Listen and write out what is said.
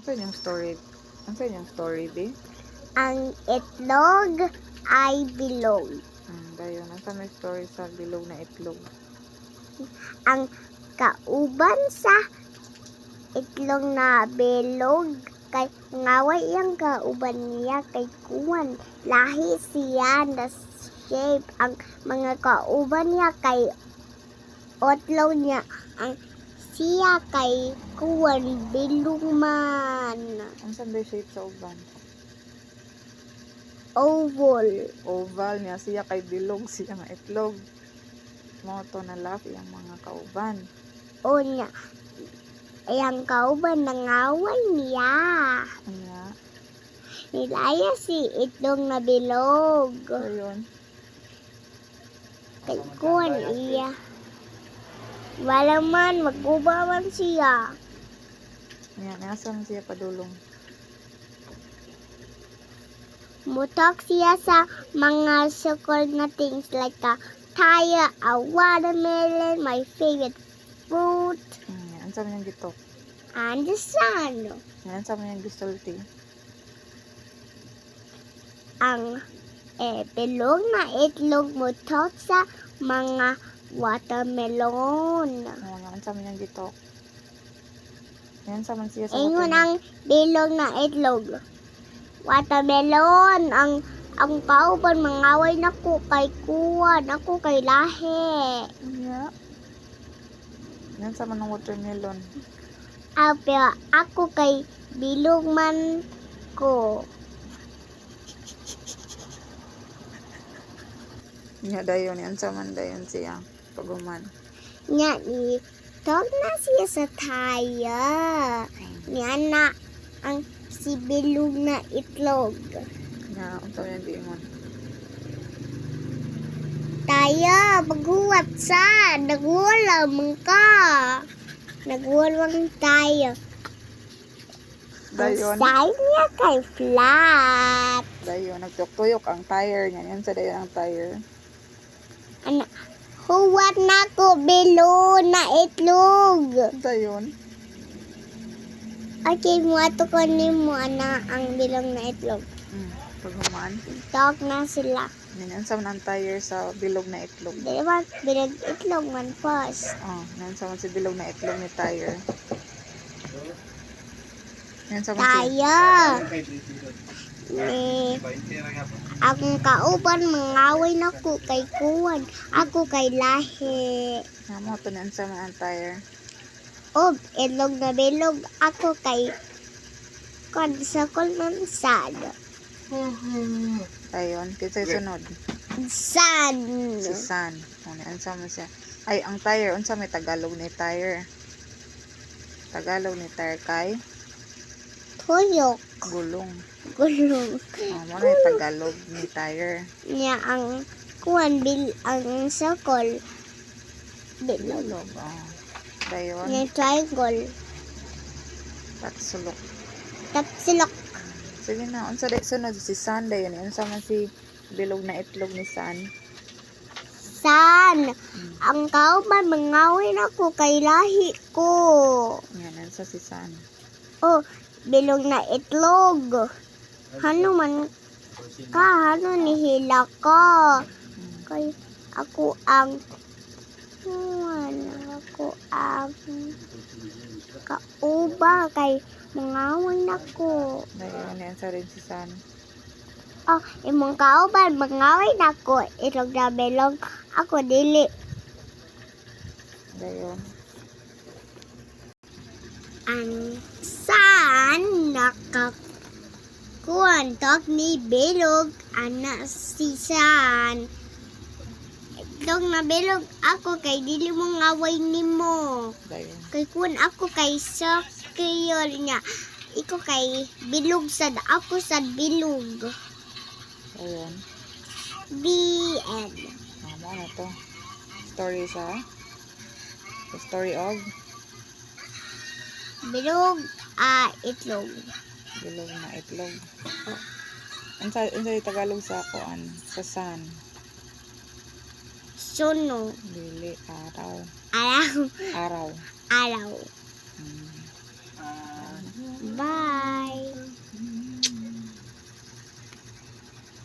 Saan yung story? Saan yung story, be? Ang itlog ay bilog. Dayon. Saan may story sa bilog na itlog? Ang kauban sa itlog na bilog kay ngaway ang kauban niya kay kuwan. Lahi siya na shape. Ang mga kauban niya kay otlaw niya. Ang siya kay kuwan bilog man. Saan may shape sa uban? Oval. Oval niya. Siya kay bilog. Siya nga itlog. Moto na love yung mga kauban. O niya. Ayang kauban nangaway niya. Nga. Nilaya si itlog na bilog. Dayon. Kay kuwan iya. Wala man, maggubawan siya. Nga. Nasaan siya padulong? Mutok siya sa mga sukol na things like a taya, a watermelon, my favorite fruit, Nga. Saan yung gitok? and the sun. Nga. Saan yung gisulti? Ang bilog na itlog mutok sa mga watermelon. Nga. Saan yung gitok? Yan saan siya sa Ingon watermelon. ang bilog na itlog. Watermelon. Ang kauban mangaway nako kay kuwan. Ako kay lahi. Nga. Yan saan ng watermelon. Pero ako kay bilog man ko. Nga dayon. Yan saan dayon siya. Paguman. Nga ni tog na siya sa taya. Nga na ang si bilog na itlog. Nga. Saan yung giingon. Taya, maghuwat sa. Nagwala man ka. Nagwalwang tayo. Dayon. Ang side niya kay flat. Dayon. Nagtuyok ang tire niya. Yan sa dayon ang tire. Ano? Huwat na ko bilog na itlog. Dayon. Okay, mo ato ko ni mo ana ang bilog na itlog. Paguman. Talk na sila. Yan saan ang tire sa bilog na itlog. Di ba? Bilog itlog man first. Yan saan si bilog na itlog ni tire. Yan saan si... Taya. Akong kauban mangaway na ko kay kuwan. Ako kay lahi. Mo to yan saan ang tire. O, itlog na bilog. Ako kay kansakol ng sad. Dayon. Kinsa sunod. Sad. Si San. Yan saan siya. Ay, ang tire. Unsa may Tagalog ni tire. Tagalog ni tire kay Tuyok. gulong. Gulong. Mo na yung Tagalog ni tire. Niya ang kuwan ang sakol. Bilog. Gulong. Dayon. Niya triangle. Patsulok. Tapsilok. Sige na. Unsa day sunod si San dayon. Unsa man si bilog na itlog ni San. San. Ang kauban mangaway na ko kay lahi ko. Yan. Unsa si San. Oh, bilog na itlog. Hano man ka, hano nihila ka. Kay ako ang kauba kay mangaway na ko. Dayon. Yan sa rin si San. Oh, imong kauban mangaway na ko. Itlog na bilog. Ako dili. Dayon. Ang san nakakuantok ni bilog ana si san. Itlog na bilog ako kay dili mo ngaway nimo. Dayon. Kay kun ako kay sakyor niya. Iko kay bilog sad ako sad bilog. Dayon. The end. Mo na to. Story sa. The story of Bilog itlog. bilog na itlog. Unsa yung Tagalog sa kuan sa San. Suno. Dili araw. Araw. Araw. Araw. Hmm. Bye.